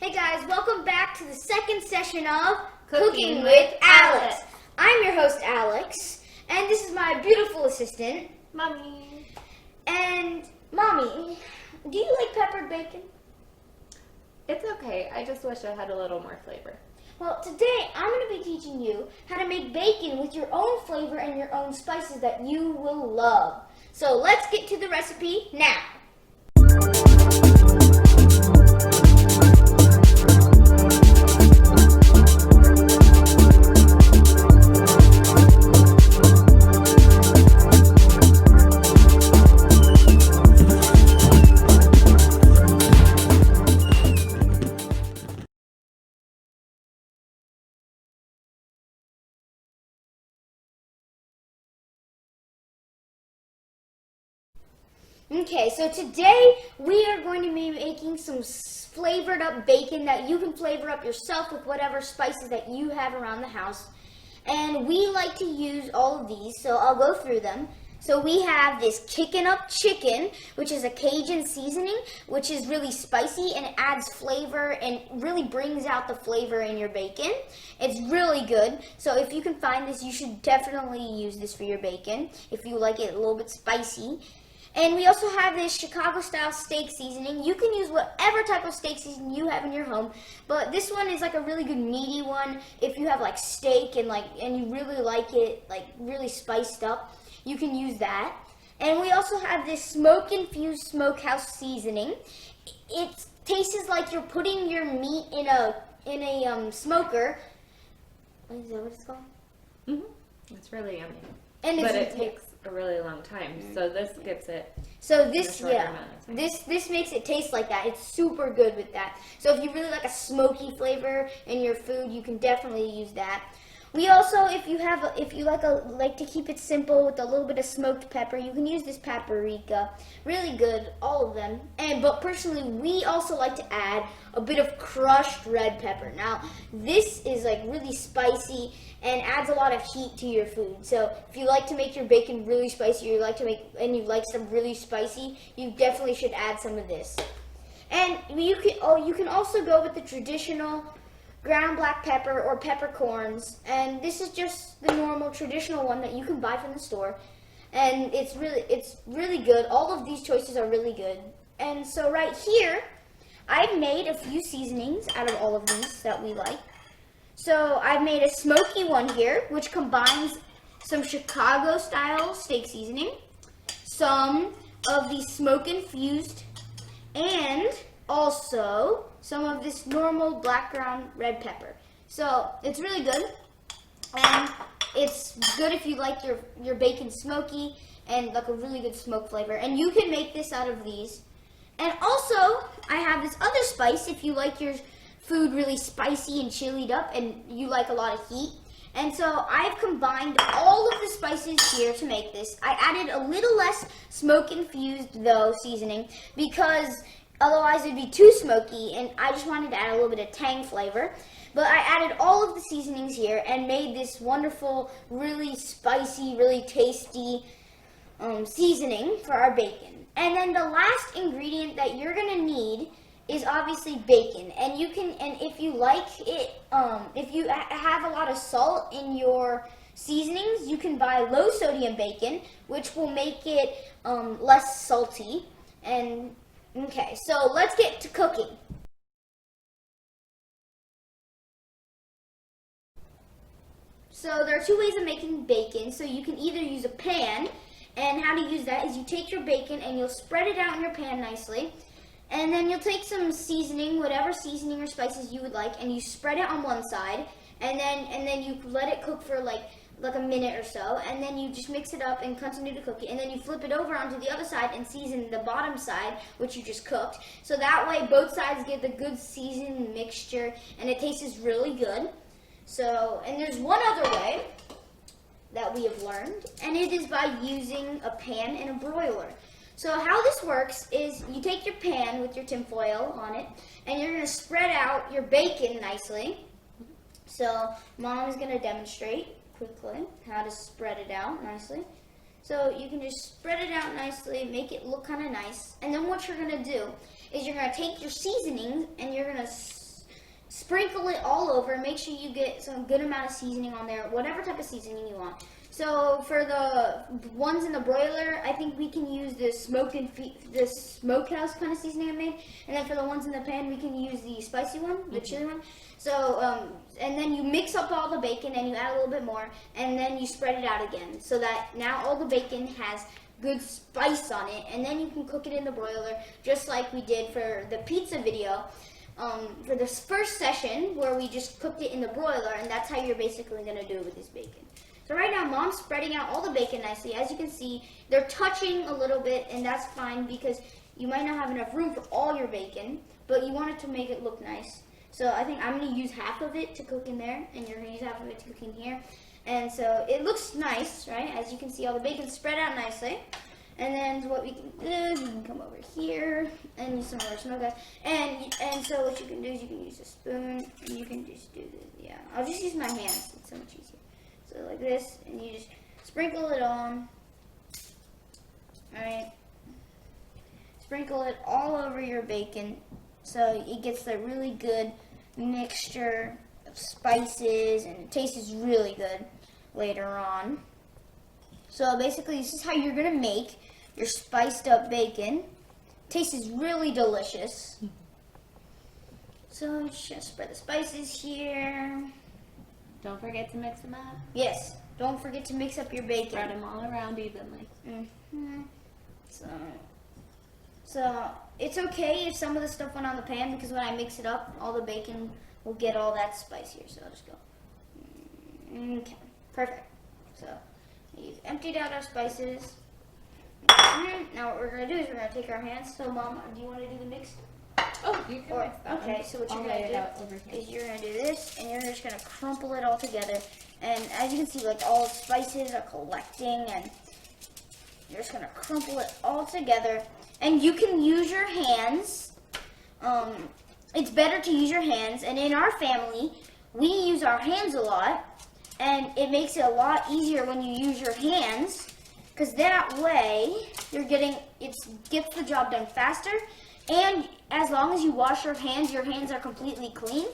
Hey guys, welcome back to the second session of Cooking with Alex. I'm your host Alex, and this is my beautiful assistant, Mommy. And Mommy, do you like peppered bacon? It's okay. I just wish I had a little more flavor. Well, today I'm going to be teaching you how to make bacon with your own flavor and your own spices that you will love. So let's get to the recipe now. Okay, so today we are going to be making some flavored up bacon that you can flavor up yourself with whatever spices that you have around the house. And we like to use all of these, so I'll go through them. So we have this Kickin' Up Chicken, which is a Cajun seasoning, which is really spicy and it adds flavor and really brings out the flavor in your bacon. It's really good. So if you can find this, you should definitely use this for your bacon if you like it a little bit spicy. And we also have this Chicago-style steak seasoning. You can use whatever type of steak seasoning you have in your home, but this one is like a really good meaty one. If you have like steak and you really like it like really spiced up, you can use that. And we also have this smoke-infused smokehouse seasoning. It tastes like you're putting your meat in a smoker. Is that what it's called? Mm-hmm. It's really yummy. And but it takes a really long time, so this gets it. So this, this makes it taste like that. It's super good with that. So if you really like a smoky flavor in your food, you can definitely use that. We also, if you like to keep it simple with a little bit of smoked pepper, you can use this paprika. Really good, all of them. But personally, we also like to add a bit of crushed red pepper. Now, this is like really spicy and adds a lot of heat to your food. So if you like to make your bacon really spicy, or you like some really spicy, you definitely should add some of this. And you can also go with the traditional ground black pepper or peppercorns, and this is just the normal traditional one that you can buy from the store, and it's really good. All of these choices are really good. And so right here I've made a few seasonings out of all of these that we like. So I've made a smoky one here, which combines some Chicago style steak seasoning, some of the smoke infused, and also some of this normal black ground red pepper. So it's really good, and it's good if you like your bacon smoky and like a really good smoke flavor. And you can make this out of these. And also I have this other spice if you like your food really spicy and chilied up and you like a lot of heat. And so I've combined all of the spices here to make this. I added a little less smoke infused though seasoning because otherwise it'd be too smoky, and I just wanted to add a little bit of tang flavor. But I added all of the seasonings here and made this wonderful, really spicy, really tasty seasoning for our bacon. And then the last ingredient that you're gonna need is obviously bacon. And if you like it, if you have a lot of salt in your seasonings, you can buy low sodium bacon, which will make it less salty. And okay, so let's get to cooking. So there are two ways of making bacon. So you can either use a pan, and how to use that is you take your bacon and you'll spread it out in your pan nicely. And then you'll take some seasoning, whatever seasoning or spices you would like, and you spread it on one side, and then you let it cook for like a minute or so, and then you just mix it up and continue to cook it, and then you flip it over onto the other side and season the bottom side, which you just cooked. So that way both sides get the good seasoned mixture and it tastes really good. So, and there's one other way that we have learned, and it is by using a pan and a broiler. So how this works is you take your pan with your tin foil on it, and you're going to spread out your bacon nicely. So Mom is going to demonstrate quickly how to spread it out nicely. So you can just spread it out nicely, make it look kind of nice. And then what you're going to do is you're going to take your seasonings and you're going to sprinkle it all over. Make sure you get some good amount of seasoning on there, whatever type of seasoning you want. So for the ones in the broiler, I think we can use this smokehouse kind of seasoning I made. And then for the ones in the pan, we can use the spicy one, the chili one. So, and then you mix up all the bacon and you add a little bit more. And then you spread it out again. So that now all the bacon has good spice on it. And then you can cook it in the broiler just like we did for the pizza video. For this first session where we just cooked it in the broiler. And that's how you're basically going to do it with this bacon. So right now, Mom's spreading out all the bacon nicely. As you can see, they're touching a little bit, and that's fine because you might not have enough room for all your bacon, but you want it to make it look nice. So I think I'm going to use half of it to cook in there, and you're going to use half of it to cook in here. And so it looks nice, right? As you can see, all the bacon spread out nicely. And then what we can do is we can come over here and use some more smokehouse. And so what you can do is you can use a spoon, and you can just do this. Yeah, I'll just use my hands. It's so much easier. So like this, and you just sprinkle it on. Alright. Sprinkle it all over your bacon so it gets the really good mixture of spices, and it tastes really good later on. So basically, this is how you're going to make your spiced up bacon. Tastes really delicious. So just spread the spices here. Don't forget to mix them up. Yes, don't forget to mix up your bacon. Spread them all around evenly. So it's okay if some of the stuff went on the pan because when I mix it up, all the bacon will get all that spice here. So I'll just go. Okay, perfect. So we've emptied out our spices. Now what we're going to do is we're going to take our hands. So Mom, do you want to do the mix? Oh, you can mix that okay, one. so what I'll you're lay going it to out over do here. is you're going to do this, and you're just going to crumple it all together. And as you can see, like all the spices are collecting, and you're just going to crumple it all together. And you can use your hands. It's better to use your hands. And in our family, we use our hands a lot. And it makes it a lot easier when you use your hands. Because that way, it gets the job done faster. And as long as you wash your hands are completely clean.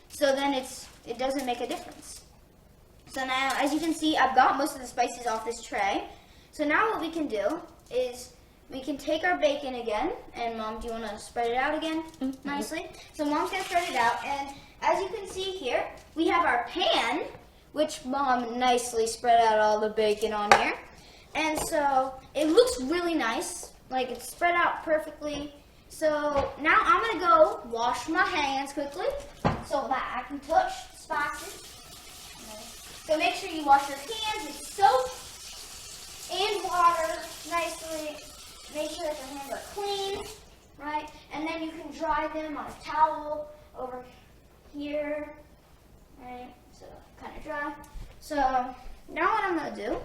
So then it doesn't make a difference. So now, as you can see, I've got most of the spices off this tray. So now what we can do is we can take our bacon again. And Mom, do you want to spread it out again nicely? So Mom's going to spread it out. And as you can see here, we have our pan, which Mom nicely spread out all the bacon on here. And so it looks really nice. Like it's spread out perfectly. So now I'm going to go wash my hands quickly so that I can touch the spices. So make sure you wash your hands with soap and water nicely. Make sure that your hands are clean, right? And then you can dry them on a towel over here, right? So kind of dry. So now what I'm going to do,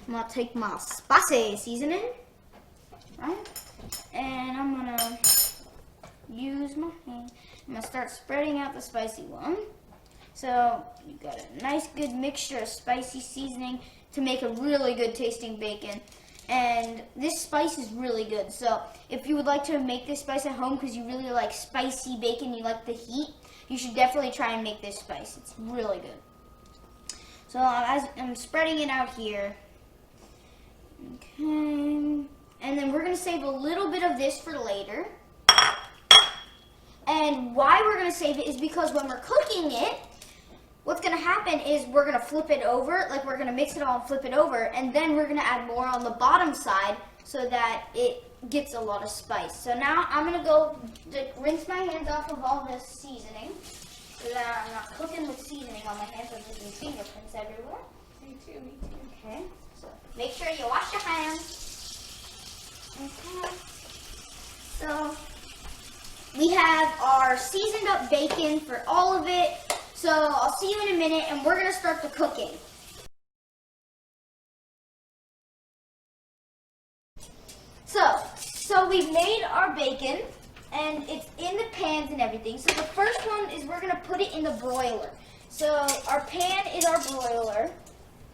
I'm going to take my spicy seasoning, right? And I'm going to use my hand. I'm going to start spreading out the spicy one. So you've got a nice good mixture of spicy seasoning to make a really good tasting bacon. And this spice is really good. So if you would like to make this spice at home because you really like spicy bacon, you like the heat, you should definitely try and make this spice. It's really good. So as I'm spreading it out here. Okay. And then we're going to save a little bit of this for later. And why we're going to save it is because when we're cooking it, what's going to happen is we're going to flip it over, like we're going to mix it all and flip it over, and then we're going to add more on the bottom side so that it gets a lot of spice. So now I'm going to go rinse my hands off of all this seasoning so that I'm not cooking with seasoning on my hands or leaving fingerprints everywhere. Me too, me too. Okay, so make sure you wash your hands. Okay, so we have our seasoned up bacon for all of it. So I'll see you in a minute and we're going to start the cooking. So we've made our bacon and it's in the pans and everything. So the first one is we're going to put it in the broiler. So our pan is our broiler.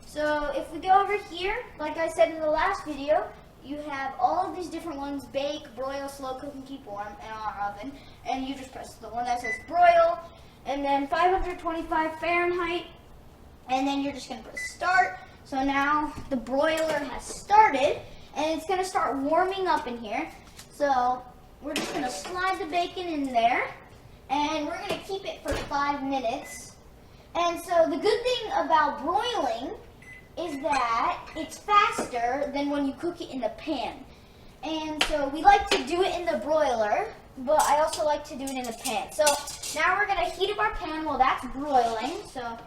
So if we go over here, like I said in the last video, you have all of these different ones: bake, broil, slow cook, and keep warm in our oven. And you just press the one that says broil. and then 525 Fahrenheit, and then you're just gonna press start. So now the broiler has started, and it's gonna start warming up in here. So we're just gonna slide the bacon in there, and we're gonna keep it for 5 minutes. And so the good thing about broiling is that it's faster than when you cook it in the pan. And so we like to do it in the broiler, but I also like to do it in the pan. So now we're gonna heat up our pan while that's broiling. So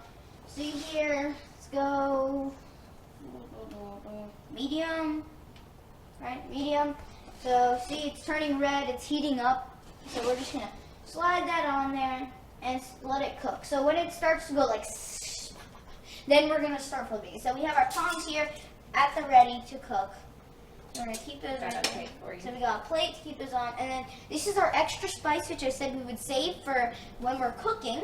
see here, let's go medium, right, medium. So see, it's turning red, it's heating up. So we're just gonna slide that on there and let it cook. So when it starts to go like, then we're gonna start flipping. So we have our tongs here at the ready to cook. We're gonna keep those right there. So we got a plate to keep those on, and then this is our extra spice, which I said we would save for when we're cooking.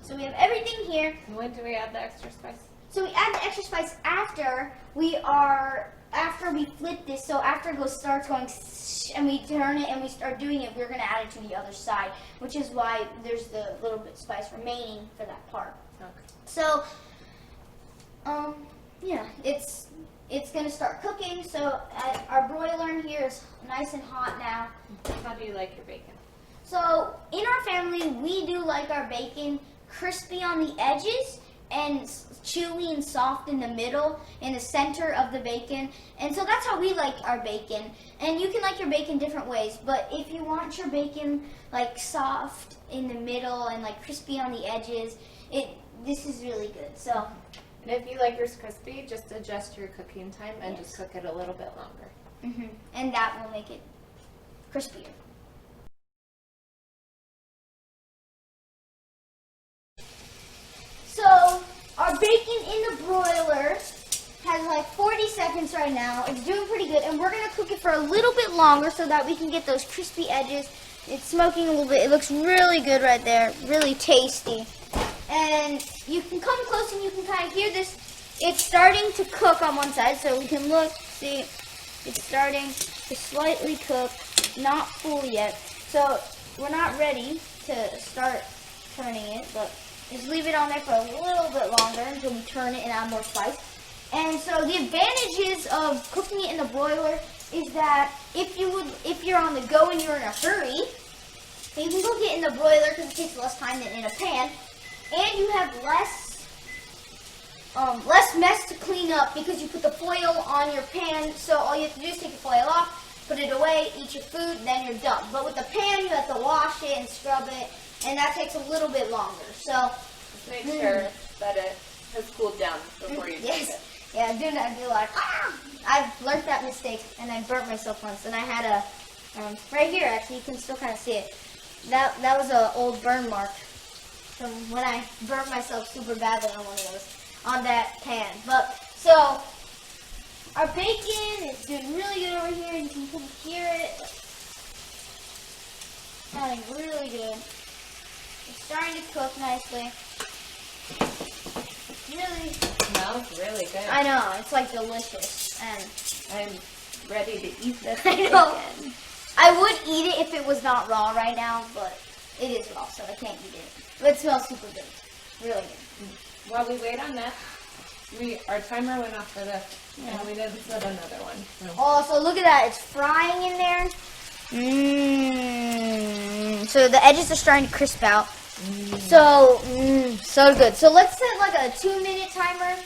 So we have everything here. When do we add the extra spice? So we add the extra spice after we flip this. So after it starts going and we turn it and we start doing it, we're gonna add it to the other side, which is why there's the little bit of spice remaining for that part. Okay. So, yeah, it's gonna start cooking. So our broiler in here is nice and hot now. How do you like your bacon? So in our family, we do like our bacon crispy on the edges and chewy and soft in the middle, in the center of the bacon. And so that's how we like our bacon. And you can like your bacon different ways, but if you want your bacon like soft in the middle and like crispy on the edges, this is really good. So, and if you like yours crispy, just adjust your cooking time and just cook it a little bit longer. And that will make it crispier. So our bacon in the broiler has like 40 seconds right now. It's doing pretty good, and we're gonna cook it for a little bit longer so that we can get those crispy edges. It's smoking a little bit. It looks really good right there, really tasty. And you can come close and you can kind of hear this. It's starting to cook on one side, so we can look, see, it's starting to slightly cook, not full yet. So we're not ready to start turning it, but just leave it on there for a little bit longer until we turn it and add more spice. And so the advantages of cooking it in the broiler is that if you're on the go and you're in a hurry, you can cook it in the broiler because it takes less time than in a pan, and you have less mess to clean up because you put the foil on your pan. So all you have to do is take the foil off, put it away, eat your food, then you're done. But with the pan, you have to wash it and scrub it, and that takes a little bit longer. So just make sure that it has cooled down before you cook it. Yeah, do not be like, ah! I've learned that mistake, and I burnt myself once. And I had a, right here actually, you can still kind of see it. That was an old burn mark from when I burnt myself super badly on one of those, on that pan. But, so, our bacon is doing really good over here. You can kind of hear it. Sounding really good. It's starting to cook nicely. Really smells really good. I know, it's like delicious, and I'm ready to eat this. I know. I would eat it if it was not raw right now, but it is raw, so I can't eat it. But it smells super good, really good. While we wait on that, our timer went off for this, and we didn't set another one. So. Oh, so look at that! It's frying in there. So the edges are starting to crisp out. So, so good. So let's set like a 2-minute timer.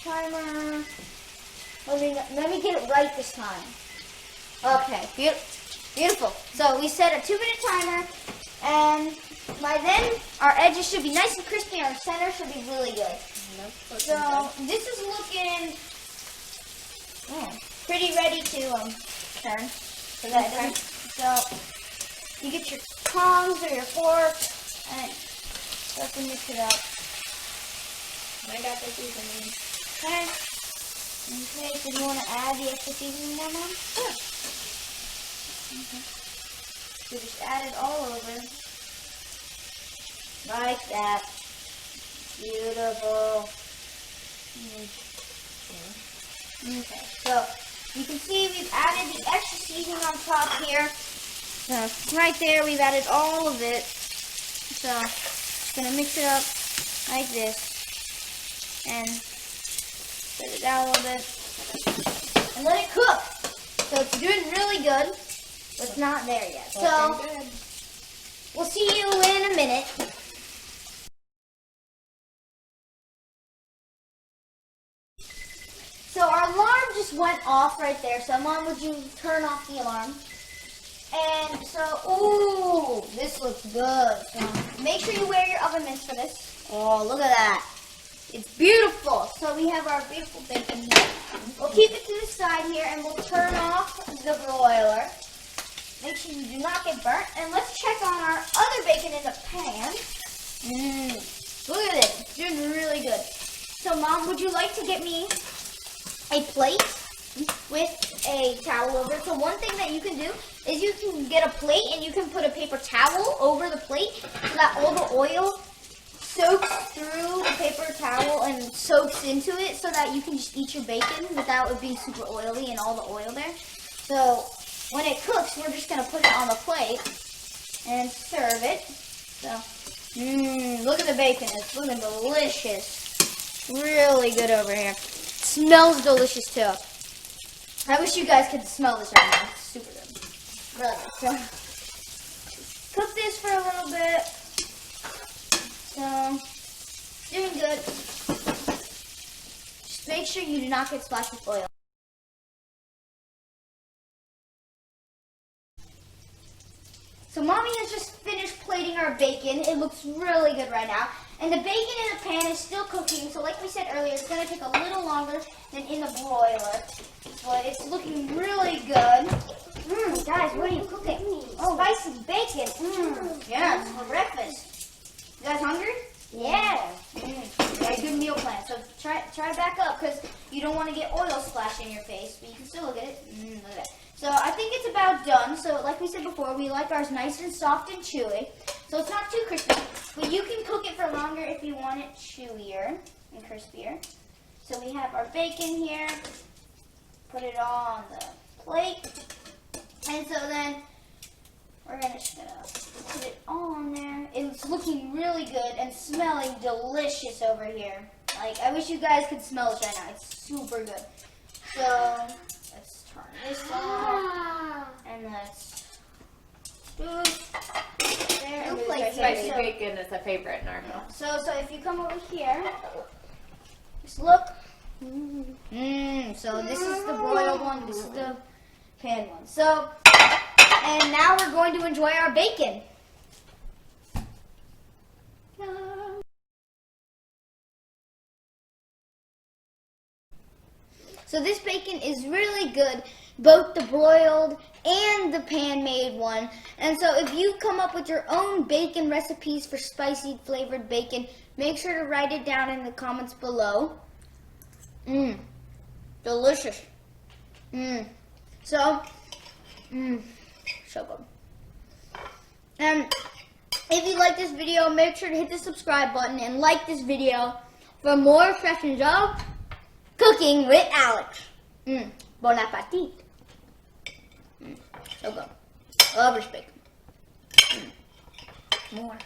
Timer. Let me get it right this time. Okay, beautiful. So we set a 2-minute timer, and by then our edges should be nice and crispy, and our center should be really good. So this is looking pretty ready to turn. So that doesn't. So you get your tongs or your fork and start to mix it up. I got the seasoning. Okay. Okay, so you want to add the extra seasoning now, Mom? Sure. Okay. So just add it all over. Like that. Beautiful. Okay, so you can see we've added the extra seasoning on top here. So right there, we've added all of it. So just gonna mix it up like this and spread it out a little bit and let it cook. So it's doing really good, but it's not there yet. So we'll see you in a minute. So our alarm just went off right there. So Mom, would you turn off the alarm? And so, ooh, this looks good. So make sure you wear your oven mitts for this. Oh, look at that. It's beautiful. So we have our beautiful bacon here. We'll keep it to the side here and we'll turn off the broiler. Make sure you do not get burnt. And let's check on our other bacon in the pan. Look at it. It's doing really good. So Mom, would you like to get me a plate with a towel over it? So one thing that you can do is you can get a plate and you can put a paper towel over the plate so that all the oil soaks through the paper towel and soaks into it so that you can just eat your bacon without it being super oily and all the oil there. So when it cooks, we're just going to put it on the plate and serve it. So, look at the bacon. It's looking delicious. Really good over here. Smells delicious too. I wish you guys could smell this right now. It's super good. Really good. So, cook this for a little bit. So, doing good. Just make sure you do not get splashed with oil. So Mommy has just finished plating our bacon. It looks really good right now. And the bacon in the pan is still cooking. So like we said earlier, it's going to take a little longer than in the broiler. But it's looking really good. Guys, what are you cooking? Oh, spicy bacon. Yeah, it's for breakfast. You guys hungry? Yeah. Yeah, good meal plan. So try back up because you don't want to get oil splashed in your face. But you can still look at it. Look at that. So I think it's about done. So like we said before, we like ours nice and soft and chewy. So it's not too crispy, but you can cook it for longer if you want it chewier and crispier. So we have our bacon here. Put it all on the plate. And so then we're just gonna put it all on there. It's looking really good and smelling delicious over here. Like, I wish you guys could smell this right now. It's super good. So let's turn this off, and let's do there. And move right Spicy here. bacon is a favorite in our house. So if you come over here, just look. So this is the broiled one. This is the pan one. So, and now we're going to enjoy our bacon. So this bacon is really good, both the broiled and the pan-made one. And so if you come up with your own bacon recipes for spicy flavored bacon, make sure to write it down in the comments below. Delicious. So good. And if you like this video, make sure to hit the subscribe button and like this video for more sessions of Cooking with Alex. Bon appetit. So good. Love this bacon. More.